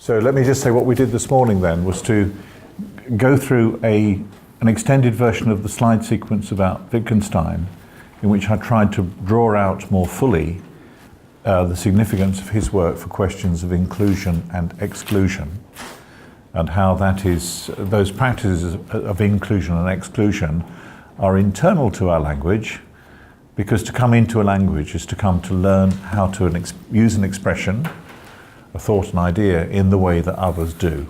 So let me just say what we did this morning then was to go through an extended version of the slide sequence about Wittgenstein, in which I tried to draw out more fully the significance of his work for questions of inclusion and exclusion, and how that is, those practices of inclusion and exclusion are internal to our language, because to come into a language is to come to learn how to use an expression, a thought, an idea, in the way that others do.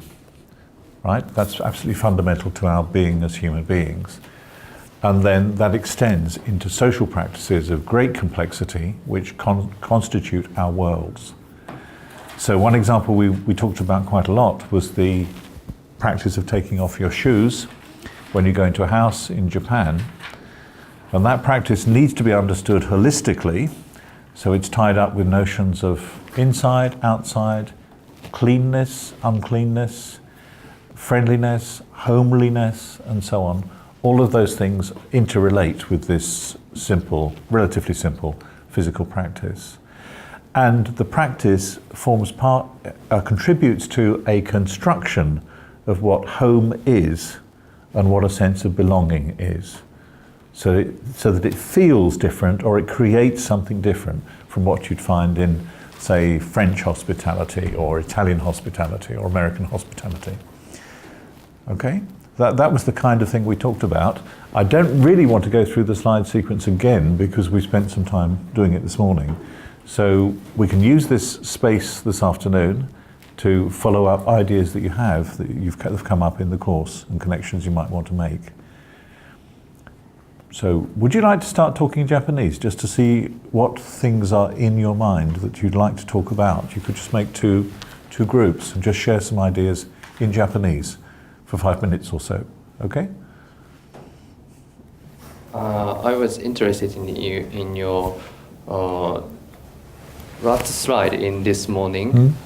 Right? That's absolutely fundamental to our being as human beings. And then that extends into social practices of great complexity, which constitute our worlds. So one example we talked about quite a lot was the practice of taking off your shoes when you go into a house in Japan. And that practice needs to be understood holistically, so it's tied up with notions of inside, outside, cleanness, uncleanness, friendliness, homeliness, and so on. All of those things interrelate with this simple, relatively simple physical practice. And the practice contributes to a construction of what home is and what a sense of belonging is. So that it feels different, or it creates something different from what you'd find in, say, French hospitality or Italian hospitality or American hospitality. Okay? That was the kind of thing we talked about. I don't really want to go through the slide sequence again because we spent some time doing it this morning. So we can use this space this afternoon to follow up ideas that you have that have come up in the course and connections you might want to make. So would you like to start talking Japanese just to see what things are in your mind that you'd like to talk about? You could just make two groups and just share some ideas in Japanese for 5 minutes or so, okay? I was interested in your last slide in this morning.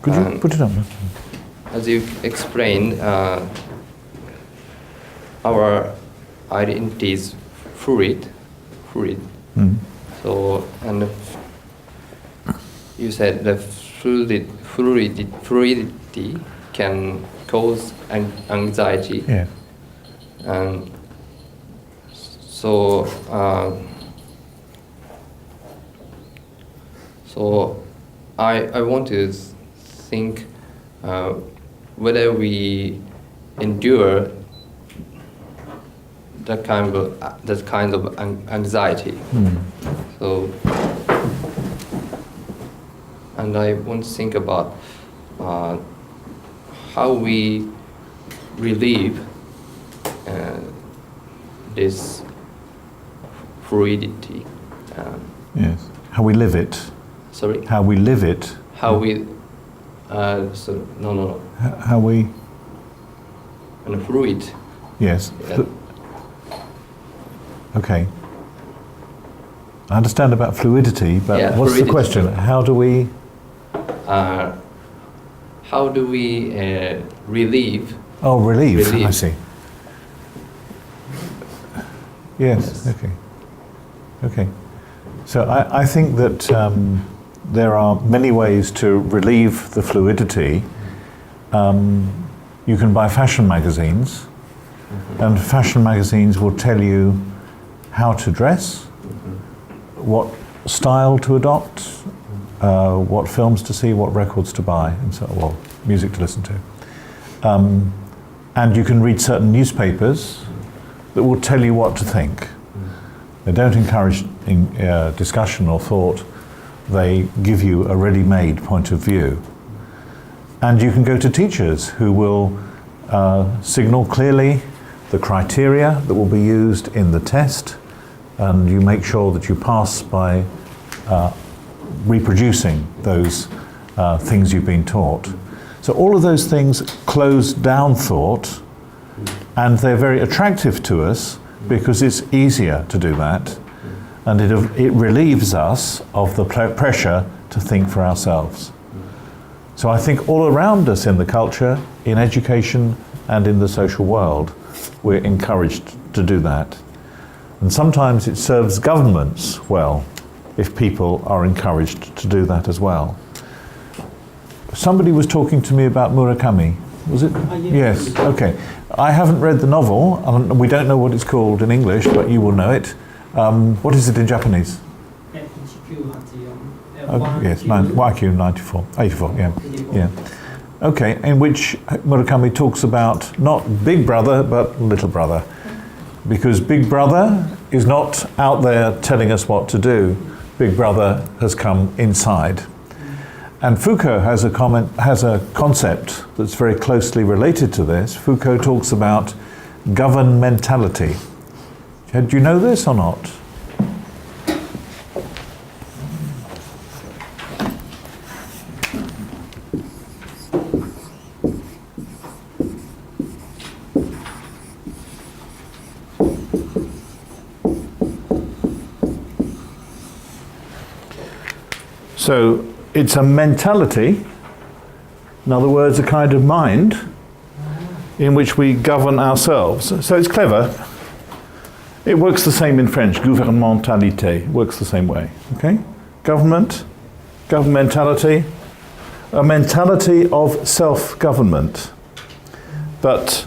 Could you put it on? As you explained, our identity is fluid. So, and you said the fluidity can cause anxiety. Yeah. So I want to think whether we endure that kind of anxiety. So, and I want to think about how we relieve this fluidity. Yes. How we live it. Sorry? How we live it. How we... no. How we... And fluid. Yes. Yeah. Okay. I understand about fluidity, but Yeah, what's fluidity. the question? How do we... How do we relieve? Oh, relieve. Relieve. I see. Yes. Okay. So I think that there are many ways to relieve the fluidity. You can buy fashion magazines, and fashion magazines will tell you how to dress, what style to adopt, what films to see, what records to buy, and so well, music to listen to. And you can read certain newspapers that will tell you what to think. They don't encourage discussion or thought, they give you a ready-made point of view. And you can go to teachers who will signal clearly the criteria that will be used in the test, and you make sure that you pass by reproducing those things you've been taught. So all of those things close down thought, and they're very attractive to us because it's easier to do that, and it relieves us of the pressure to think for ourselves. So I think all around us in the culture, in education and in the social world, we're encouraged to do that. And sometimes it serves governments well if people are encouraged to do that as well. somebody was talking to me about Murakami. Was it? Yes. Okay. I haven't read the novel, and we don't know what it's called in English, but you will know it. What is it in Japanese? Yes, YQ 94, 84. Yeah. Okay. In which Murakami talks about not Big Brother, but Little Brother, because Big Brother is not out there telling us what to do. Big Brother has come inside. And Foucault has a concept that's very closely related to this. Foucault talks about governmentality. Do you know this or not? So it's a mentality, in other words, a kind of mind in which we govern ourselves. So it's clever. It works the same in French, gouvernementalité, works the same way, okay? Government, governmentality, a mentality of self-government. But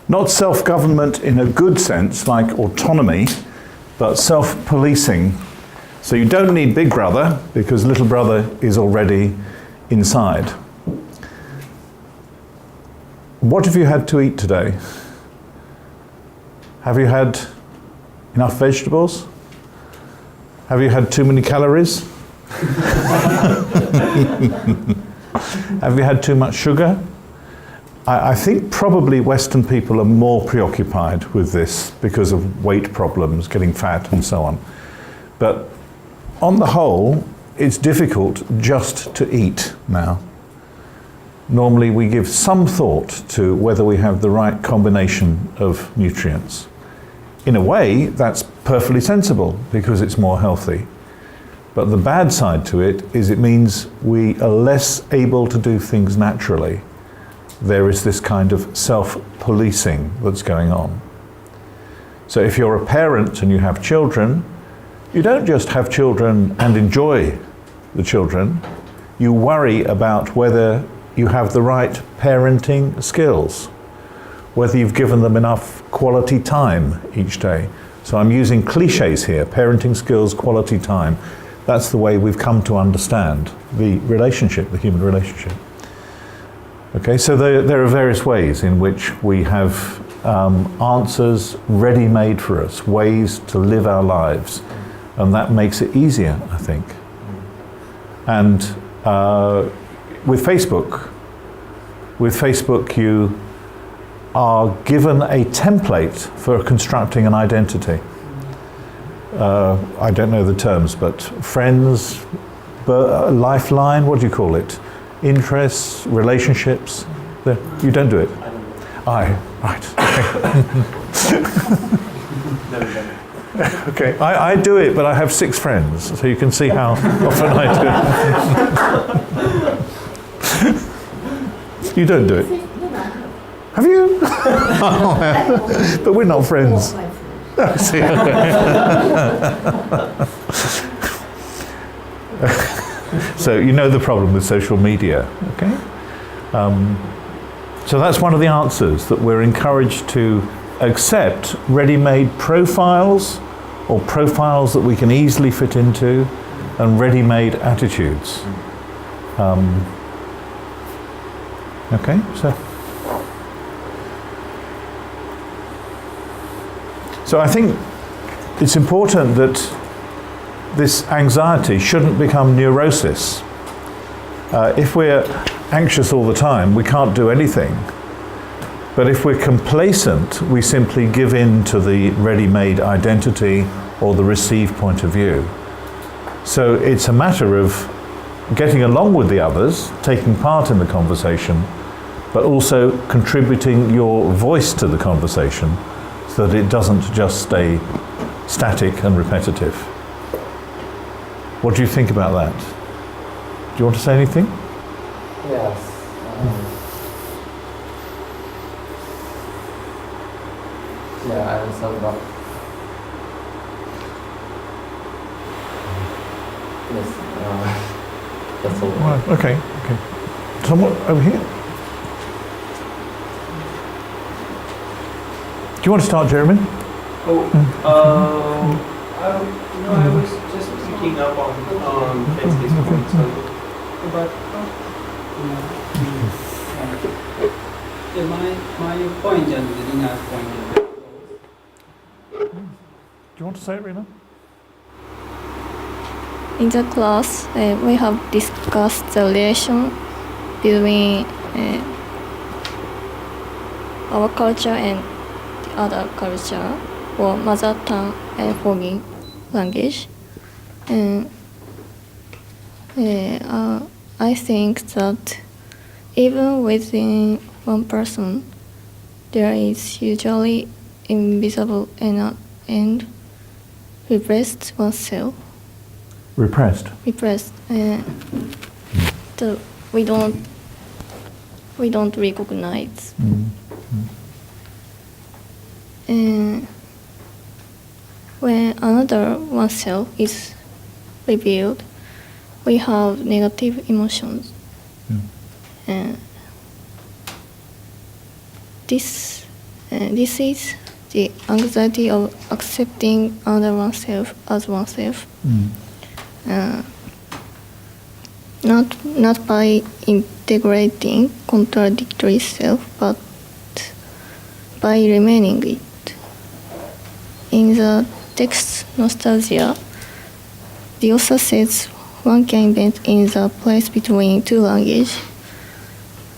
not self-government in a good sense, like autonomy, but self-policing. So you don't need Big Brother, because Little Brother is already inside. What have you had to eat today? Have you had enough vegetables? Have you had too many calories? Have you had too much sugar? I think probably Western people are more preoccupied with this because of weight problems, getting fat and so on. But on the whole, it's difficult just to eat now. Normally we give some thought to whether we have the right combination of nutrients. In a way, that's perfectly sensible because it's more healthy. But the bad side to it is it means we are less able to do things naturally. There is this kind of self-policing that's going on. So if you're a parent and you have children, you don't just have children and enjoy the children. You worry about whether you have the right parenting skills, whether you've given them enough quality time each day. So I'm using cliches here, parenting skills, quality time. That's the way we've come to understand the relationship, the human relationship. Okay, so there are various ways in which we have answers ready-made for us, ways to live our lives, and that makes it easier, I think. And with Facebook you are given a template for constructing an identity. I don't know the terms, but friends, lifeline, what do you call it? Interests, relationships. You don't do it? I don't. Right. Okay, I do it, but I have 6 friends, so you can see how often I do it. You don't do it? Have you? But we're not friends. See, so you know the problem with social media, okay? So that's one of the answers, that we're encouraged to accept ready-made profiles or profiles that we can easily fit into and ready-made attitudes. Okay, so I think it's important that this anxiety shouldn't become neurosis. If we're anxious all the time, we can't do anything. But if we're complacent, we simply give in to the ready-made identity or the received point of view. So it's a matter of getting along with the others, taking part in the conversation, but also contributing your voice to the conversation so that it doesn't just stay static and repetitive. What do you think about that? Do you want to say anything? Yes. answer, but yes, that's all. Right, okay. Someone over here? Do you want to start, Jeremy? I was just picking up on Kenzie's point. But my point and Rina's point. Do you want to say it, Rina? In the class, we have discussed the relation between our culture and the other culture, or mother tongue and foreign language. And I think that even within one person, there is usually invisible and repressed oneself. Repressed. So we don't recognize. And when another oneself is revealed, we have negative emotions. And this is the anxiety of accepting another oneself as oneself. Not by integrating contradictory self, but by remaining it. In the text Nostalgia, the author says one can invent in the place between two languages.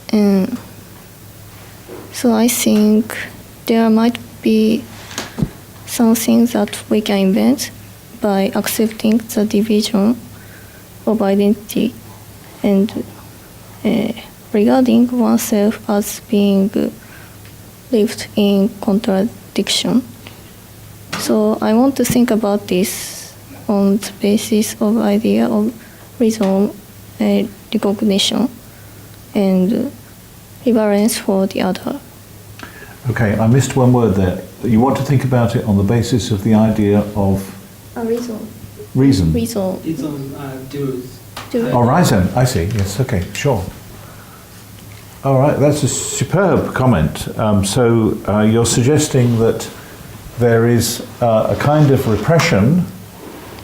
And so I think there might be something that we can invent by accepting the division of identity and regarding oneself as being lived in contradiction. So I want to think about this on the basis of idea of reason, recognition, and reverence for the other. Okay, I missed one word there. You want to think about it on the basis of the idea of Reason. reason. It's on dues. Oh, reason. I see. Yes. Okay. Sure. All right. That's a superb comment. So you're suggesting that there is a kind of repression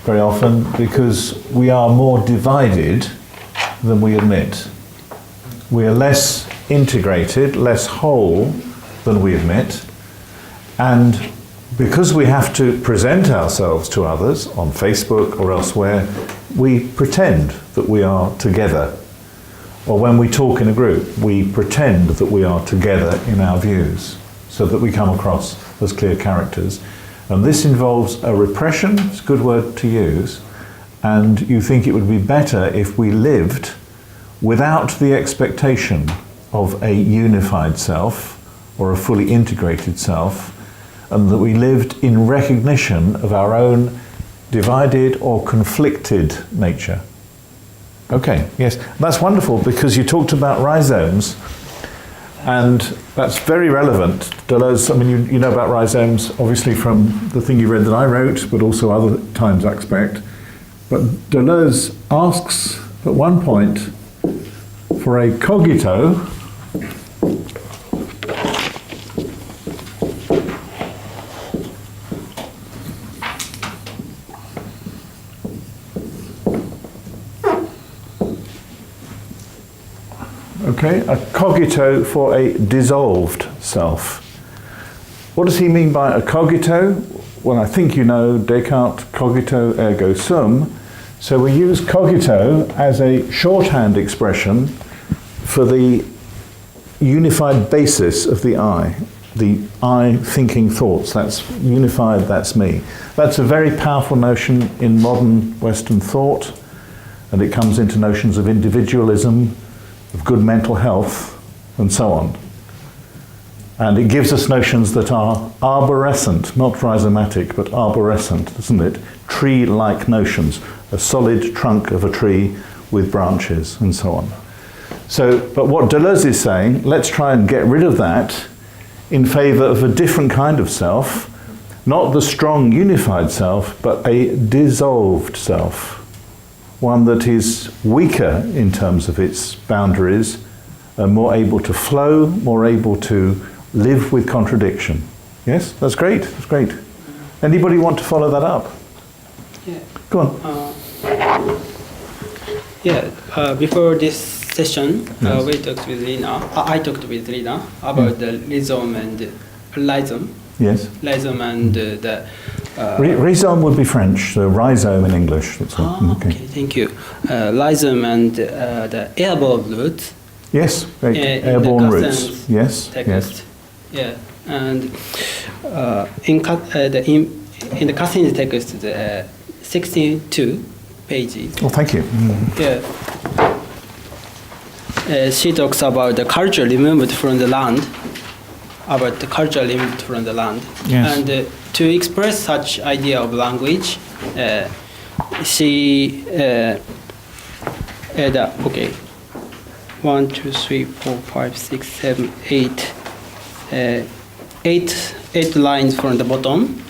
very often because we are more divided than we admit. We are less integrated, less whole than we admit. And because we have to present ourselves to others on Facebook or elsewhere, we pretend that we are together. Or when we talk in a group, we pretend that we are together in our views so that we come across as clear characters. And this involves a repression, it's a good word to use, and you think it would be better if we lived without the expectation of a unified self or a fully integrated self, and that we lived in recognition of our own divided or conflicted nature. Okay, yes, that's wonderful because you talked about rhizomes, and that's very relevant. Deleuze, I mean, you know about rhizomes, obviously from the thing you read that I wrote, but also other times I expect. But Deleuze asks at one point for a cogito a cogito for a dissolved self. What does he mean by a cogito? Well, I think you know Descartes, cogito ergo sum. So we use cogito as a shorthand expression for the unified basis of the I thinking thoughts. That's unified, that's me. That's a very powerful notion in modern Western thought, and it comes into notions of individualism, of good mental health, and so on. And it gives us notions that are arborescent, not rhizomatic, but arborescent, doesn't it? Tree-like notions, a solid trunk of a tree with branches, and so on. So, but what Deleuze is saying, let's try and get rid of that in favour of a different kind of self, Not the strong unified self, but a dissolved self. One that is weaker in terms of its boundaries, more able to flow, more able to live with contradiction. Yes, that's great, that's great. Anybody want to follow that up? Yeah. Go on. Before this session, we talked with Lina. I talked with Lina about the rhizome and rhizome. Yes. Rhizome and the. Rhizome would be French, so rhizome in English. That's okay, thank you. Rhizome and the airborne roots. Yes, great. Airborne roots. Yes. Text. Yes. Yeah, and in the Cassin's text, 62 pages. Oh, thank you. Yeah. She talks about the culture removed from the land, about the culture removed from the land. Yes. And to express such idea of language, she, okay, 1, 2, 3, 4, 5, 6, 7, 8, 8 lines from the bottom,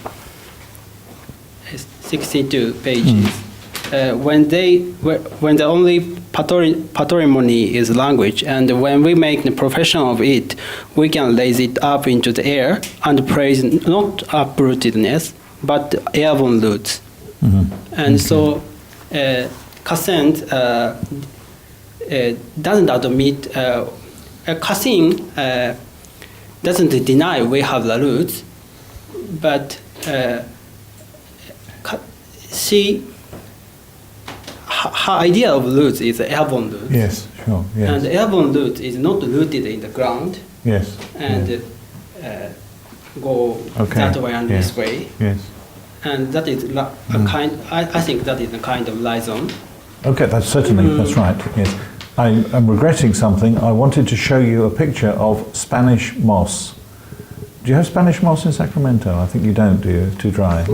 62 pages. When the only patrimony is language, and when we make the profession of it, we can raise it up into the air and praise not uprootedness, but airborne roots. And so, Cassin doesn't admit, Cassin doesn't deny we have the roots, but her idea of roots is airborne roots. Yes, sure. Yes. And airborne root is not rooted in the ground. Yes. And go that way and this way. Yes. And that is a kind. I think that is a kind of rhizome. Okay, that's certainly that's right. Yes. I am regretting something. I wanted to show you a picture of Spanish moss. Do you have Spanish moss in Sacramento? I think you don't, do you? Too dry.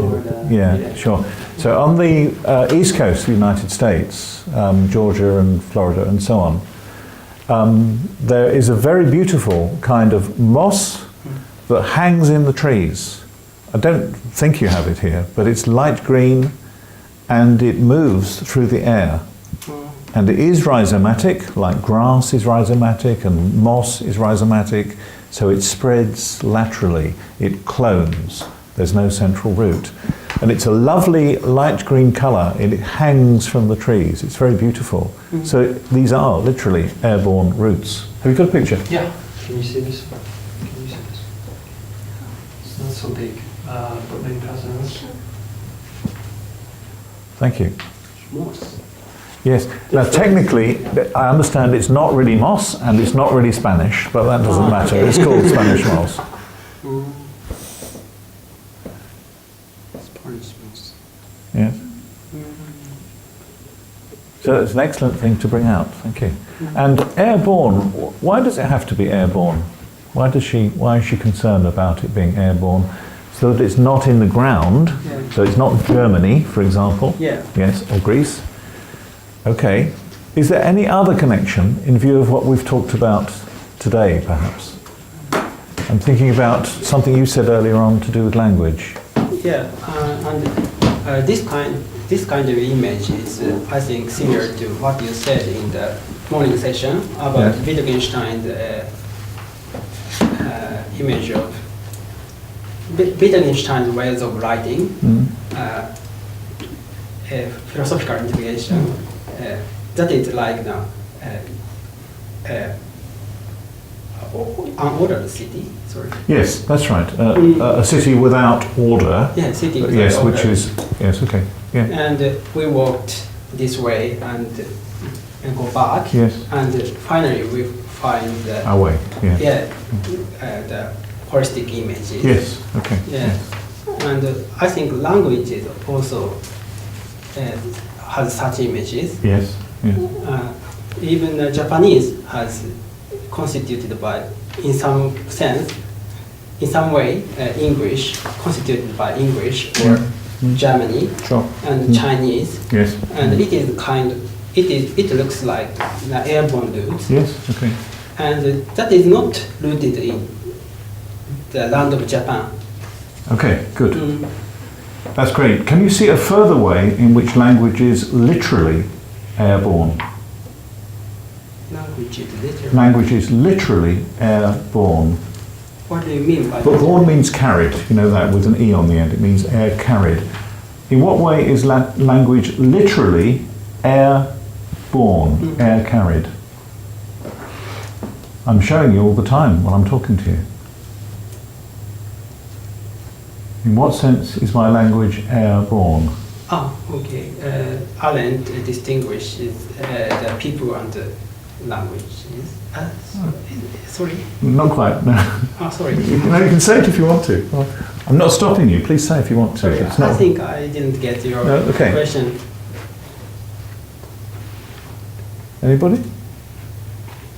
Yeah, sure. So on the east coast of the United States, Georgia and Florida and so on, there is a very beautiful kind of moss that hangs in the trees. I don't think you have it here, but it's light green and it moves through the air. And it is rhizomatic, like grass is rhizomatic and moss is rhizomatic, so it spreads laterally, it clones, there's no central root. And it's a lovely light green colour, and it hangs from the trees, it's very beautiful. So these are literally airborne roots. Have you got a picture? Yeah. Can you see this? Can you see this? It's not so big, but maybe Cousins. Thank you. Moss. Yes. Now, technically, I understand it's not really moss and it's not really Spanish, but that doesn't matter. It's called Spanish moss. Spanish moss. Yes. So it's an excellent thing to bring out. Thank you. And airborne. Why does it have to be airborne? Why is she concerned about it being airborne? So that it's not in the ground. Yeah. So it's not Germany, for example. Yeah. Yes, or Greece. Okay. Is there any other connection in view of what we've talked about today, perhaps? I'm thinking about something you said earlier on to do with language. Yeah, and this kind of image is, I think, similar to what you said in the morning session about Wittgenstein's image of Wittgenstein's ways of writing, philosophical integration. That is like now unordered city. Sorry. Yes, that's right. A city without order. Yeah, city without yes, order. which is yes, okay. Yeah. And we walked this way and go back. Yes. And finally we find the Our way. Yeah. the holistic images. Yes. Okay. Yeah. And I think languages also has such images. Yes. Yes. Even Japanese has constituted by, in some sense, in some way, English constituted by English or Germany Sure. and Chinese. Yes. And it is it looks like the airborne roots. Yes. Okay. And that is not rooted in the land of Japan. Okay, good. That's great. Can you see a further way in which language is literally airborne? Language is literally. Language is literally airborne. What do you mean by But that? born means carried, you know that, with an E on the end. It means air carried. In what way is language literally airborne, air carried? I'm showing you all the time while I'm talking to you. In what sense is my language airborne? Oh, okay. Alan distinguishes the people and the languages. Sorry. Not quite, no. Oh, sorry. No, you can say it if you want to. I'm not stopping you. Please say if you want to. Sorry, It's not. I think I didn't get your No, okay. question. Anybody?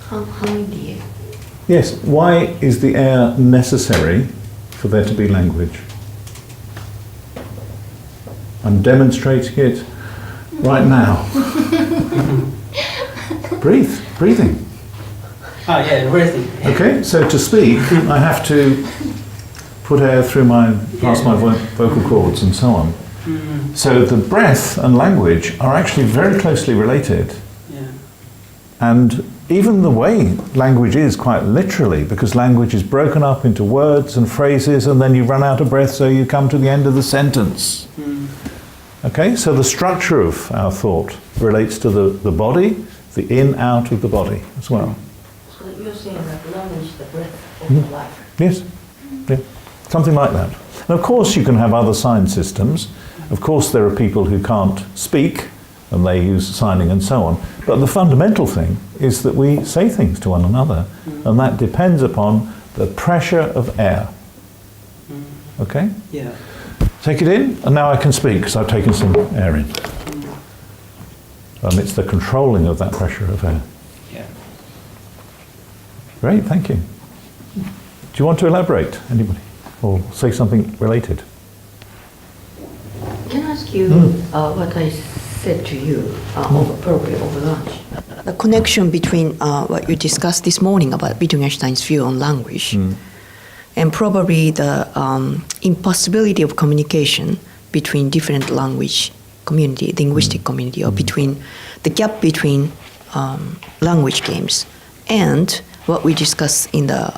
How in the air? Yes. Why is the air necessary for there to be language? I'm demonstrating it right now. Breathing. Ah, yeah, breathing. Okay, so to speak, I have to put air through past my vocal cords and so on. So the breath and language are actually very closely related. Yeah. And even the way language is, quite literally, because language is broken up into words and phrases, and then you run out of breath, so you come to the end of the sentence. Okay, so the structure of our thought relates to the body, the in-out of the body as well. So you're saying that language is the breath of the life. Yes, yeah. Something like that. And of course you can have other sign systems. Of course there are people who can't speak, and they use signing and so on. But the fundamental thing is that we say things to one another, and that depends upon the pressure of air. Okay? Yeah. Take it in, and now I can speak because I've taken some air in. It's the controlling of that pressure of air. Yeah. Great, thank you. Do you want to elaborate, anybody? Or say something related? Can I ask you what I said to you probably over lunch? The connection between what you discussed this morning about Wittgenstein's view on language and probably the impossibility of communication between different language community, linguistic community, or between the gap between language games and what we discussed in the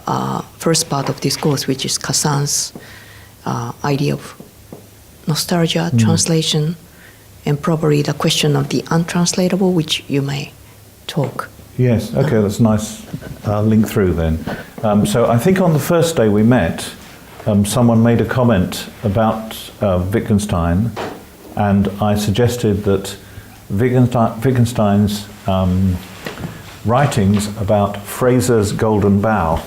first part of this course, which is Kassan's idea of nostalgia, translation, and probably the question of the untranslatable, which you may talk. Yes, okay, that's a nice link through then. So I think on the first day we met, someone made a comment about Wittgenstein, and I suggested that Wittgenstein's writings about Frasers' Golden Bough.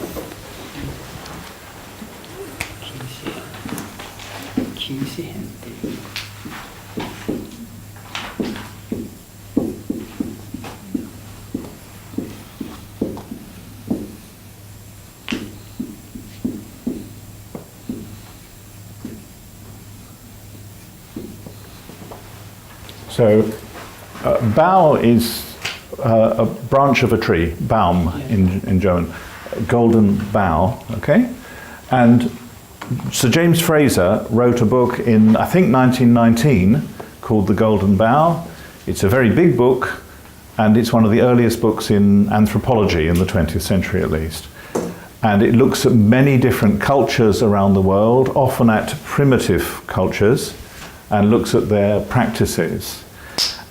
So, Bough is a branch of a tree, Baum in German, golden bough, okay? And Sir James Fraser wrote a book in, I think, 1919 called The Golden Bough. It's a very big book, and it's one of the earliest books in anthropology in the 20th century at least. And it looks at many different cultures around the world, often at primitive cultures, and looks at their practices.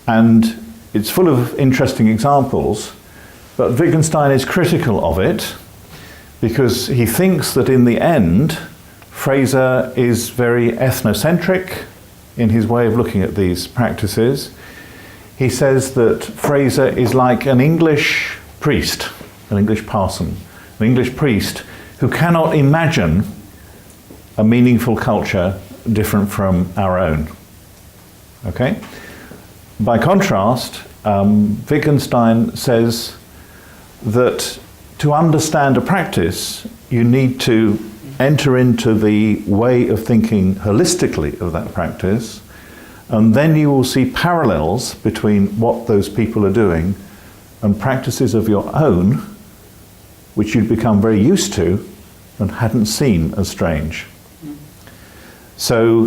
And it's full of interesting examples, but Wittgenstein is critical of it because he thinks that in the end, Fraser is very ethnocentric in his way of looking at these practices. He says that Fraser is like an English priest, an English parson, an English priest who cannot imagine a meaningful culture different from our own. Okay? By contrast, Wittgenstein says that to understand a practice, you need to enter into the way of thinking holistically of that practice, and then you will see parallels between what those people are doing and practices of your own, which you'd become very used to and hadn't seen as strange. So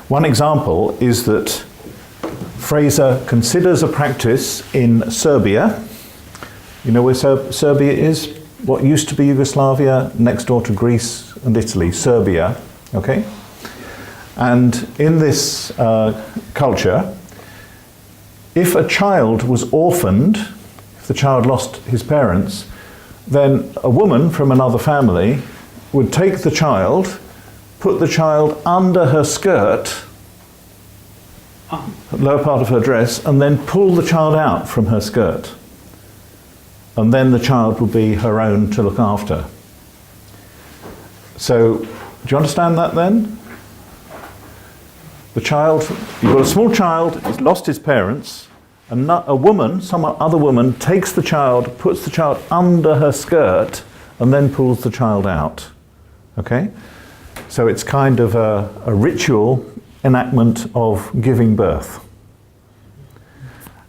one example is that Fraser considers a practice in Serbia. You know where Serbia is? What used to be Yugoslavia, next door to Greece and Italy, Serbia, okay? And in this culture, if a child was orphaned, if the child lost his parents, then a woman from another family would take the child, put the child under her skirt, lower part of her dress, and then pull the child out from her skirt. And then the child would be her own to look after. So, do you understand that then? The child, you've got a small child, he's lost his parents, and a woman, some other woman, takes the child, puts the child under her skirt, and then pulls the child out. Okay? So it's kind of a ritual enactment of giving birth.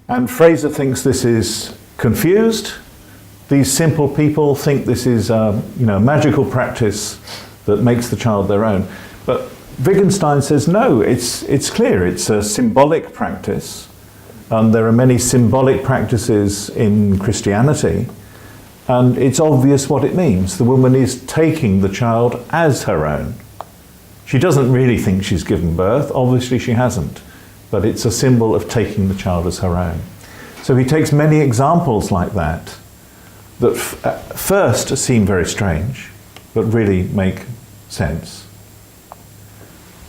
And Fraser thinks this is confused. These simple people think this is a magical practice that makes the child their own. But Wittgenstein says no, it's clear, it's a symbolic practice. And there are many symbolic practices in Christianity. And it's obvious what it means. The woman is taking the child as her own. She doesn't really think she's given birth. Obviously she hasn't. But it's a symbol of taking the child as her own. So he takes many examples like that at first seem very strange, but really make sense.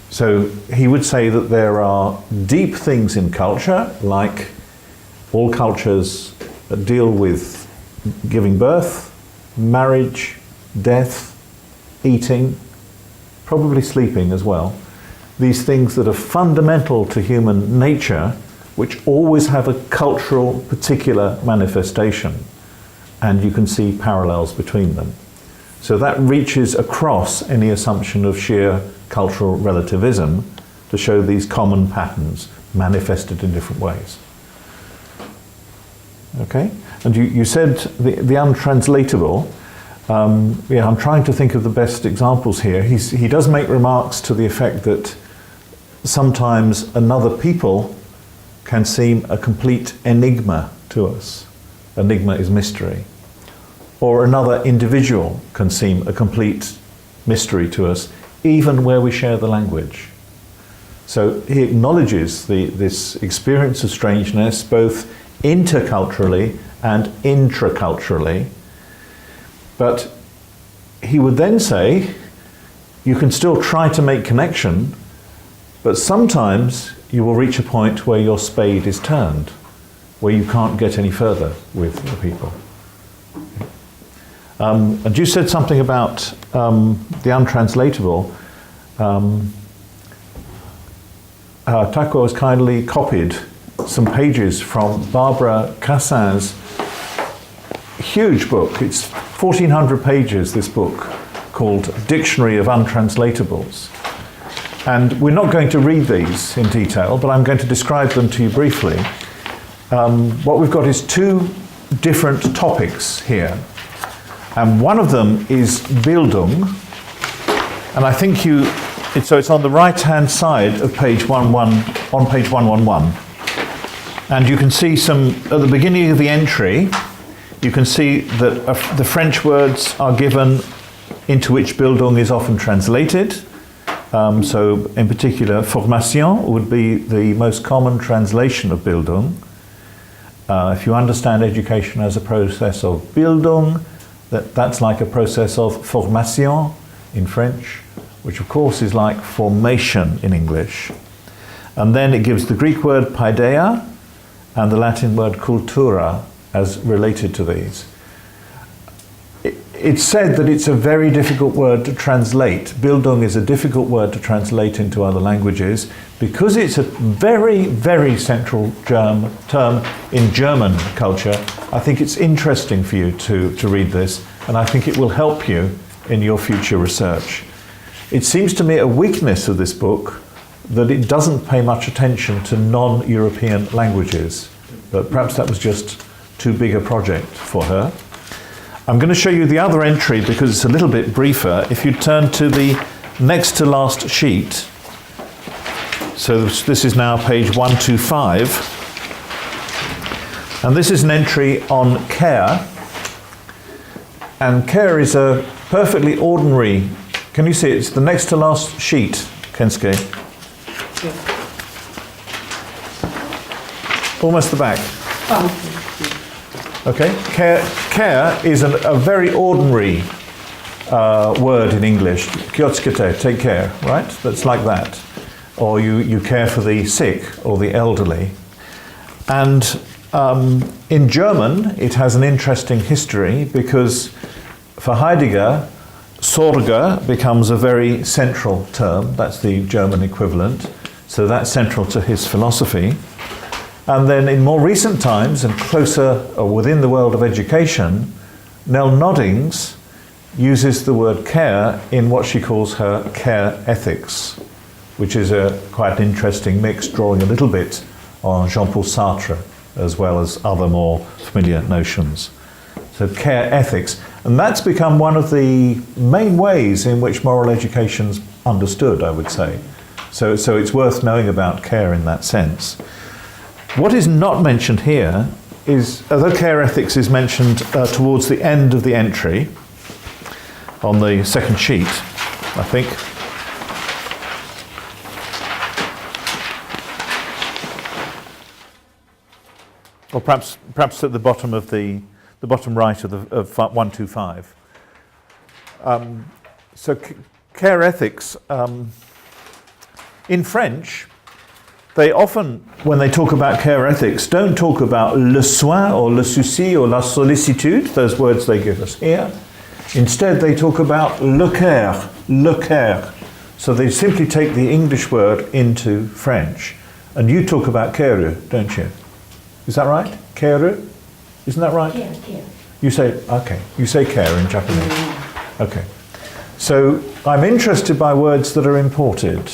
So he would say that there are deep things in culture, like all cultures that deal with giving birth, marriage, death, eating, probably sleeping as well. These things that are fundamental to human nature, which always have a cultural particular manifestation. And you can see parallels between them. So that reaches across any assumption of sheer cultural relativism to show these common patterns manifested in different ways. Okay? And you said the untranslatable. I'm trying to think of the best examples here. He does make remarks to the effect that sometimes another people can seem a complete enigma to us. Enigma is mystery. Or another individual can seem a complete mystery to us, even where we share the language. So he acknowledges this experience of strangeness, both interculturally and intraculturally. But he would then say, you can still try to make connection, but sometimes you will reach a point where your spade is turned, where you can't get any further with the people. And you said something about the untranslatable. Taco has kindly copied some pages from Barbara Cassin's huge book. It's 1,400 pages, this book, called Dictionary of Untranslatables. And we're not going to read these in detail, but I'm going to describe them to you briefly. What we've got is two different topics here. And one of them is Bildung, and I think it's on the right-hand side of page 111. And you can see at the beginning of the entry, you can see that the French words are given into which Bildung is often translated. So in particular, formation would be the most common translation of Bildung. If you understand education as a process of Bildung, that's like a process of formation in French, which of course is like formation in English. And then it gives the Greek word paideia and the Latin word cultura as related to these. It's said that it's a very difficult word to translate. Bildung is a difficult word to translate into other languages because it's a very, very central term in German culture. I think it's interesting for you to read this, and I think it will help you in your future research. It seems to me a weakness of this book that it doesn't pay much attention to non-European languages, but perhaps that was just too big a project for her. I'm going to show you the other entry because it's a little bit briefer. If you turn to the next to last sheet. So this is now page 125. And this is an entry on care. And care is a perfectly ordinary, can you see it? It's the next to last sheet, Kensuke. Almost the back. Okay, care is a very ordinary word in English. Kyotsukete, take care, right? That's like that. Or you care for the sick or the elderly. And in German, it has an interesting history because for Heidegger, Sorge becomes a very central term. That's the German equivalent. So that's central to his philosophy. And then in more recent times and closer or within the world of education, Nell Noddings uses the word care in what she calls her care ethics, which is a quite interesting mix, drawing a little bit on Jean-Paul Sartre, as well as other more familiar notions. So care ethics. And that's become one of the main ways in which moral education's understood, I would say. So it's worth knowing about care in that sense. What is not mentioned here is, although care ethics is mentioned towards the end of the entry, on the second sheet, I think. Or perhaps at the bottom of the bottom right of 125. So care ethics, in French, they often, when they talk about care ethics, don't talk about le soin or le souci or la sollicitude, those words they give us here. Instead, they talk about le care. So they simply take the English word into French. And you talk about care, don't you? Is that right? Care? Isn't that right? Care. You say, okay, you say care in Japanese. Okay. So I'm interested by words that are imported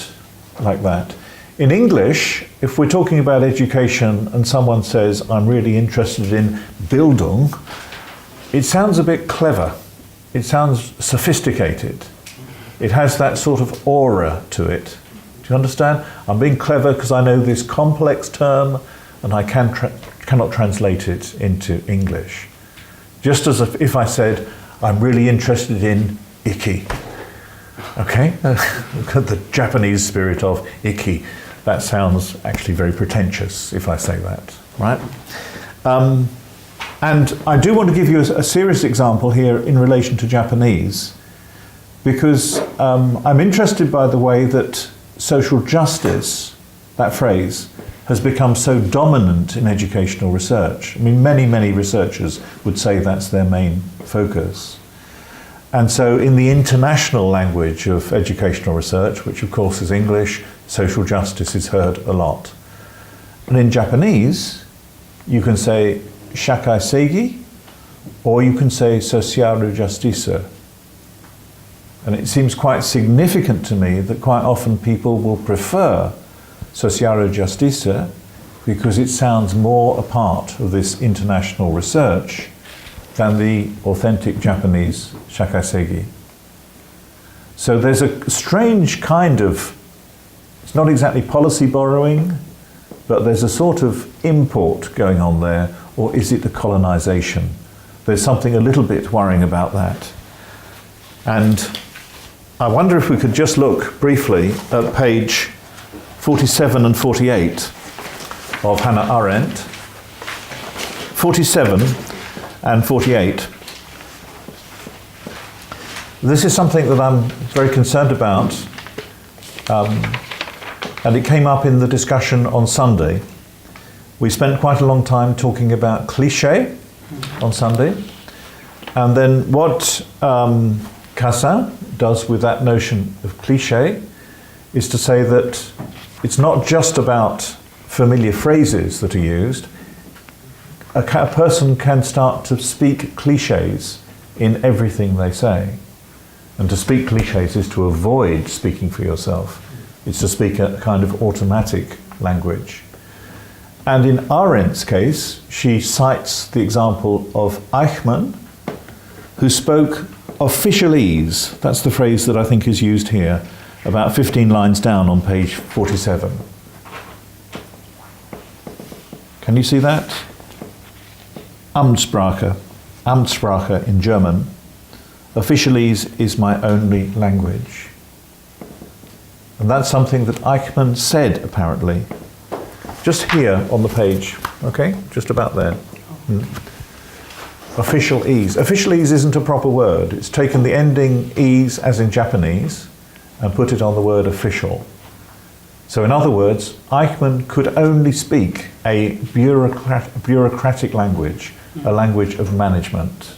like that. In English, if we're talking about education and someone says, I'm really interested in Bildung, it sounds a bit clever. It sounds sophisticated. It has that sort of aura to it. Do you understand? I'm being clever because I know this complex term and I cannot translate it into English. Just as if I said, I'm really interested in Ikki. Okay? The Japanese spirit of Ikki. That sounds actually very pretentious if I say that, right? And I do want to give you a serious example here in relation to Japanese, because I'm interested by the way that social justice, that phrase, has become so dominant in educational research. I mean, many researchers would say that's their main focus. And so in the international language of educational research, which of course is English, social justice is heard a lot. And in Japanese, you can say shakai seigi, or you can say socialu justice. And it seems quite significant to me that quite often people will prefer socialu justice because it sounds more a part of this international research than the authentic Japanese shakai seigi. So there's a strange kind of, it's not exactly policy borrowing, but there's a sort of import going on there, or is it the colonization? There's something a little bit worrying about that. And I wonder if we could just look briefly at page 47 and 48 of Hannah Arendt. 47 and 48. This is something that I'm very concerned about, and it came up in the discussion on Sunday. We spent quite a long time talking about cliché on Sunday, and then what Cassin does with that notion of cliché is to say that it's not just about familiar phrases that are used. A person can start to speak clichés in everything they say. And to speak clichés is to avoid speaking for yourself. It's to speak a kind of automatic language. And in Arendt's case, she cites the example of Eichmann, who spoke officialese. That's the phrase that I think is used here. about 15 lines down on page 47. Can you see that? Amtssprache in German. Officialese is my only language. And that's something that Eichmann said, apparently. Just here on the page, okay? Just about there. Officialese. Officialese isn't a proper word. It's taken the ending "ese" as in Japanese and put it on the word official. So in other words, Eichmann could only speak a bureaucratic language, a language of management.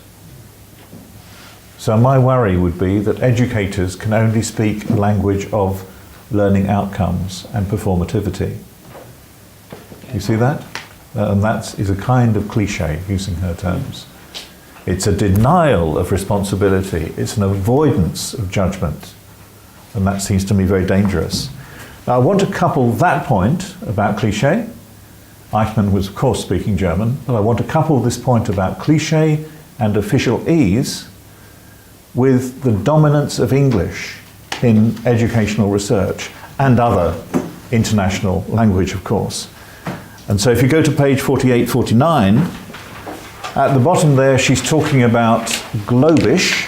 So my worry would be that educators can only speak a language of learning outcomes and performativity. You see that? And that is a kind of cliche, using her terms. It's a denial of responsibility. It's an avoidance of judgment. And that seems to me very dangerous. Now, I want to couple that point about cliche. Eichmann was, of course, speaking German, but I want to couple this point about cliche and officialese with the dominance of English in educational research and other international language, of course. And so if you go to page 48, 49, at the bottom there she's talking about Globish,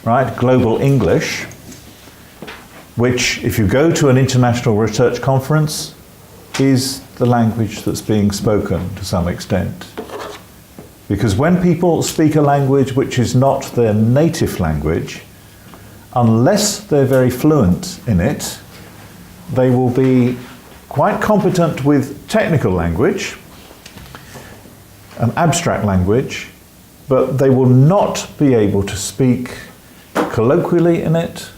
right, global English, which, if you go to an international research conference, is the language that's being spoken to some extent. Because when people speak a language which is not their native language, unless they're very fluent in it, they will be quite competent with technical language, an abstract language, but they will not be able to speak colloquially in it.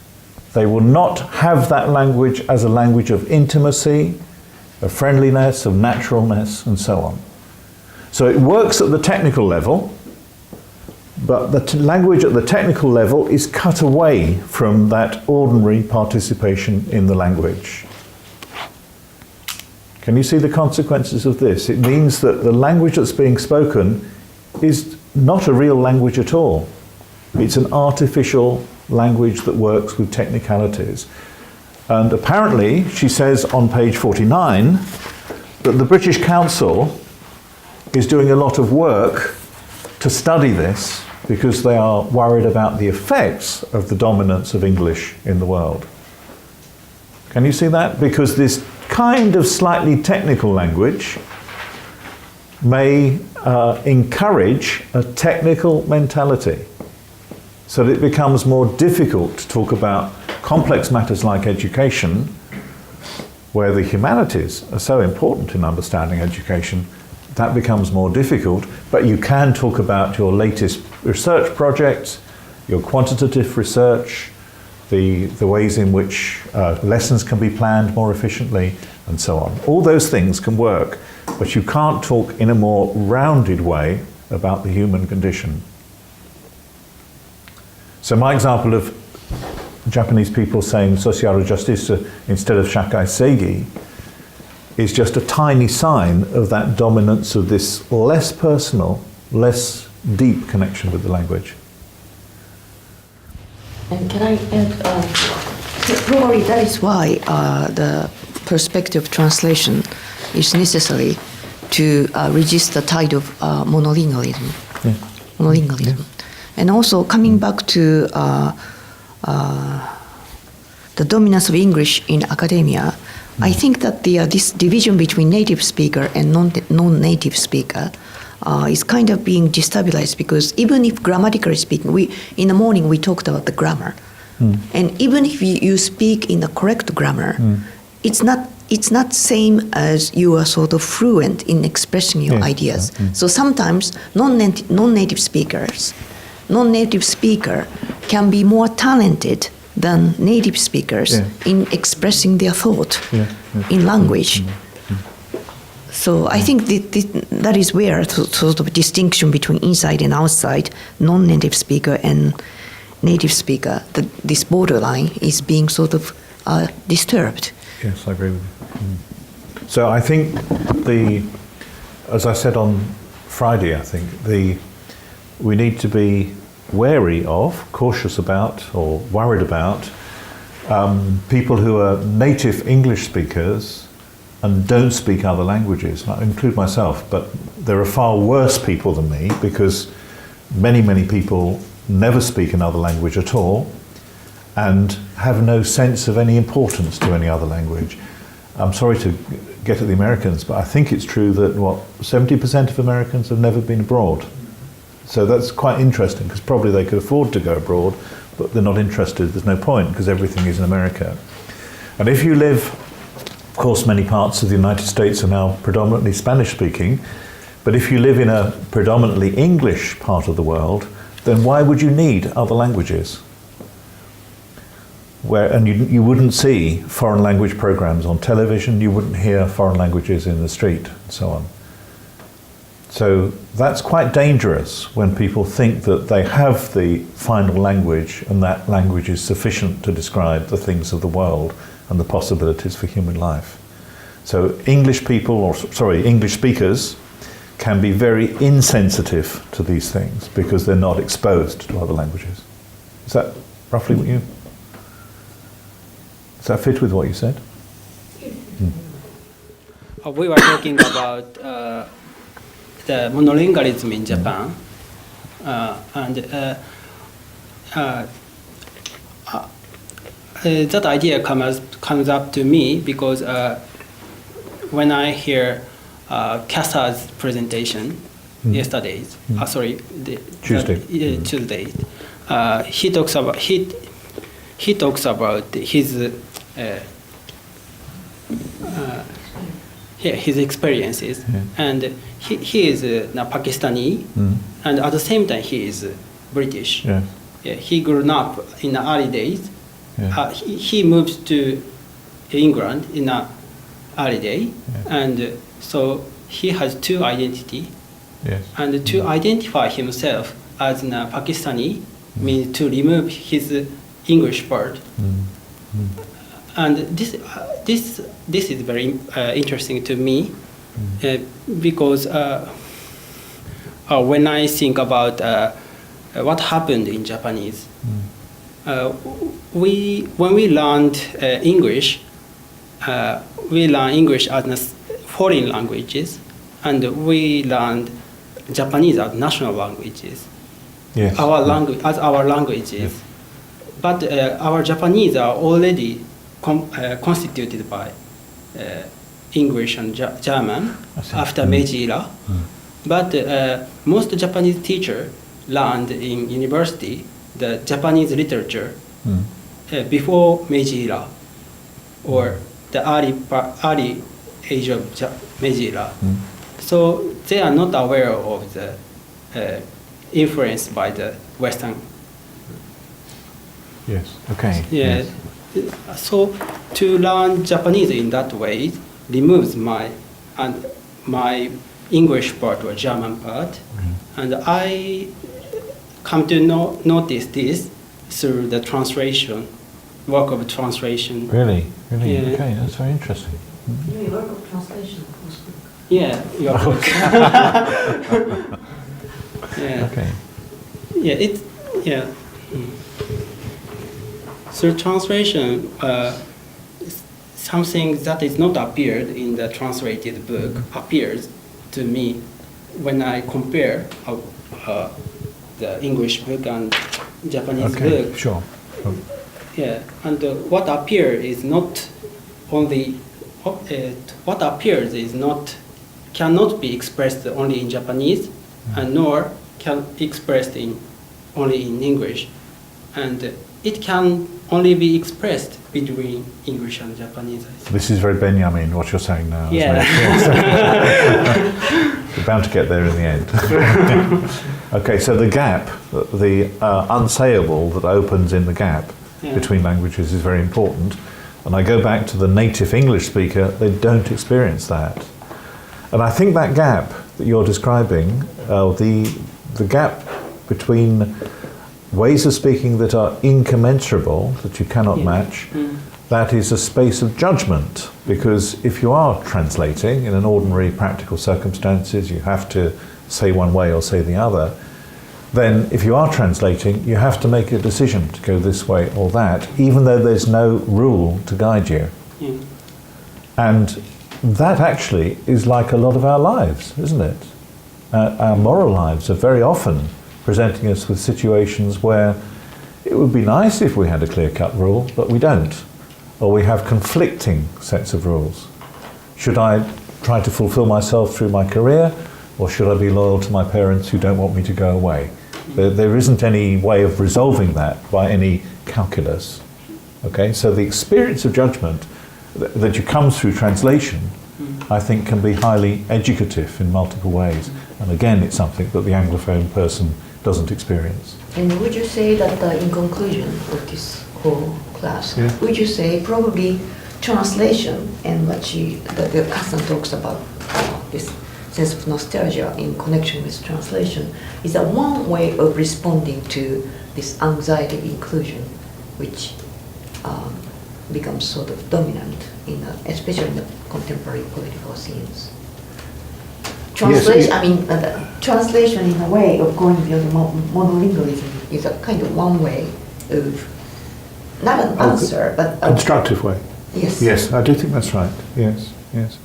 They will not have that language as a language of intimacy, of friendliness, of naturalness, and so on. So it works at the technical level, but the language at the technical level is cut away from that ordinary participation in the language. Can you see the consequences of this? It means that the language that's being spoken is not a real language at all. It's an artificial language that works with technicalities. And apparently, she says on page 49, that the British Council is doing a lot of work to study this because they are worried about the effects of the dominance of English in the world. Can you see that? Because this kind of slightly technical language may encourage a technical mentality, so that it becomes more difficult to talk about complex matters like education, where the humanities are so important in understanding education. That becomes more difficult, but you can talk about your latest research projects, your quantitative research, the ways in which lessons can be planned more efficiently, and so on. All those things can work, but you can't talk in a more rounded way about the human condition. So my example of Japanese people saying social justice instead of shakai seigi is just a tiny sign of that dominance of this less personal, less deep connection with the language. And can I add, probably that is why the perspective translation is necessary to resist the tide of monolingualism. Yeah. Monolingualism. Yeah. And also coming back to the dominance of English in academia, I think that this division between native speaker and non-native speaker is kind of being destabilized, because even if grammatically speaking, in the morning we talked about the grammar, and even if you speak in the correct grammar, it's not same as you are sort of fluent in expressing your ideas. So sometimes non-native speaker can be more talented than native speakers in expressing their thought in language. So I think that is where sort of distinction between inside and outside, non-native speaker and native speaker, this borderline is being sort of disturbed. Yes, I agree with you. So I think as I said on Friday, I think we need to be wary of, cautious about, or worried about people who are native English speakers and don't speak other languages, and I include myself, but there are far worse people than me because many people never speak another language at all and have no sense of any importance to any other language. I'm sorry to get at the Americans, but I think it's true that, 70% of Americans have never been abroad. So that's quite interesting, because probably they could afford to go abroad, but they're not interested. There's no point, because everything is in America. And if you live, of course, many parts of the United States are now predominantly Spanish-speaking, but if you live in a predominantly English part of the world, then why would you need other languages? And you wouldn't see foreign language programs on television, you wouldn't hear foreign languages in the street, and so on. So that's quite dangerous when people think that they have the final language and that language is sufficient to describe the things of the world and the possibilities for human life. So English speakers can be very insensitive to these things because they're not exposed to other languages. Is that roughly what you... Does that fit with what you said? We were talking about the monolingualism in Japan, that idea comes up to me because when I hear Kassa's presentation Tuesday, he talks about his experiences, and he is Pakistani, and at the same time he is British. Yeah. He grew up in the early days. He moved to England in the early day, and so he has two identity. Yes. And to identify himself as a Pakistani means to remove his English part. And this is very interesting to me because when I think about what happened in Japanese, when we learned English, we learn English as foreign languages, and we learned Japanese as national languages. Yes. Our languages. Yes. But our Japanese are already constituted by English and German after Meiji era. But most Japanese teachers learned in university the Japanese literature before Meiji era, or the early age of Meiji era. So they are not aware of the influence by the Western. Yes. Okay. Yeah. Yes. So to learn Japanese in that way removes my English part or German part, and I come to notice this through the work of translation. Really? Yeah. Okay, that's very interesting. You work of translation, of course. Yeah. Yeah. Okay. Yeah. So translation, something that is not appeared in the translated book appears to me when I compare the English book and Japanese book. Sure. Yeah, and what appears is not only what appears is not cannot be expressed only in Japanese, and nor can be expressed only in English, and it can only be expressed between English and Japanese. I think. This is very Benjamin, what you're saying now. Yeah. We're bound to get there in the end. Okay, so the gap, the unsayable that opens in the gap between languages is very important. And I go back to the native English speaker, they don't experience that. And I think that gap that you're describing, the gap between ways of speaking that are incommensurable, that you cannot match, that is a space of judgment. Because if you are translating in an ordinary practical circumstances, you have to say one way or say the other. then if you are translating, you have to make a decision to go this way or that, even though there's no rule to guide you. Yeah. And that actually is like a lot of our lives, isn't it? Our moral lives are very often presenting us with situations where it would be nice if we had a clear-cut rule, but we don't. Or we have conflicting sets of rules. Should I try to fulfill myself through my career, or should I be loyal to my parents who don't want me to go away? There isn't any way of resolving that by any calculus. Okay, so the experience of judgment that you come through translation, I think, can be highly educative in multiple ways. And again, it's something that the Anglophone person doesn't experience. And would you say that in conclusion of this whole class, Yeah. would you say probably translation and what the Hassan talks about, this sense of nostalgia in connection with translation, is a one way of responding to this anxiety inclusion, which becomes sort of dominant, especially in the contemporary political scenes? Translation, translation in a way of going beyond monolingualism is a kind of one way of, not an answer, but a constructive way. Yes. Yes, I do think that's right. Yes, yes.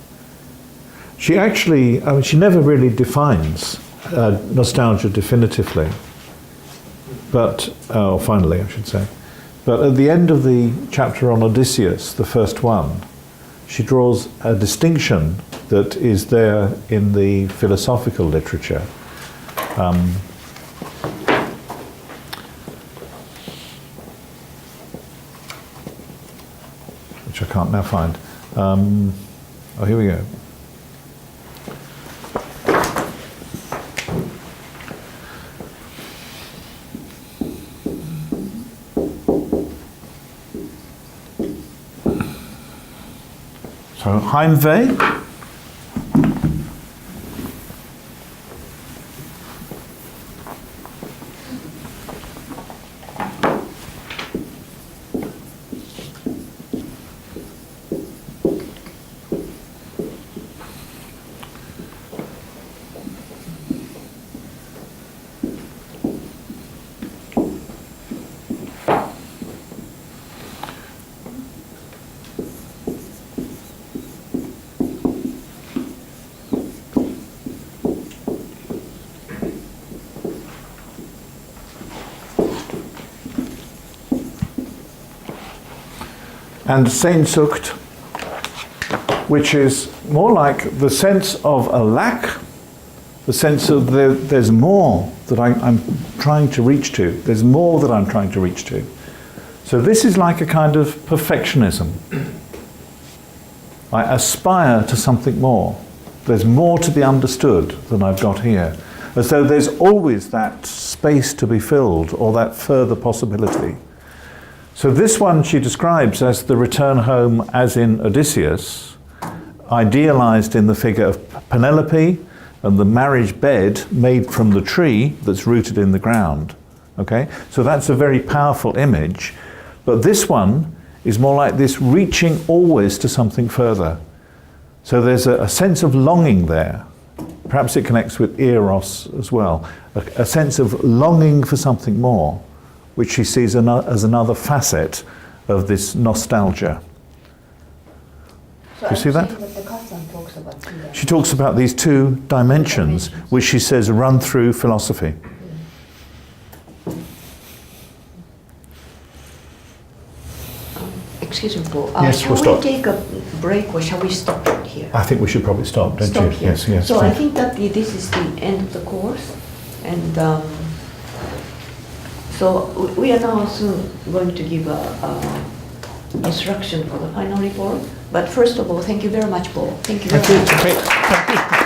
She actually, she never really defines nostalgia definitively, but, or finally I should say. But at the end of the chapter on Odysseus, the first one, she draws a distinction that is there in the philosophical literature. Which I can't now find. Oh, here we go. So, Heimweh. And Sehnsucht, which is more like the sense of a lack, the sense of there's more that I'm trying to reach to. There's more that I'm trying to reach to. So this is like a kind of perfectionism. I aspire to something more. There's more to be understood than I've got here. As though there's always that space to be filled or that further possibility. So this one she describes as the return home as in Odysseus, idealized in the figure of Penelope and the marriage bed made from the tree that's rooted in the ground. Okay? So that's a very powerful image. But this one is more like this reaching always to something further. So there's a sense of longing there. Perhaps it connects with eros as well. A sense of longing for something more, which she sees as another facet of this nostalgia. Do you see that? She talks about these two dimensions, which she says run through philosophy. Excuse me, Paul. Yes, shall we'll stop. we take a break or shall we stop here? I think we should probably stop, don't Stop you? here. Yes, yes. So I think that this is the end of the course, and so we are now soon going to give a instruction for the final report. But first of all, thank you very much, Paul. Thank you very much. Thank you.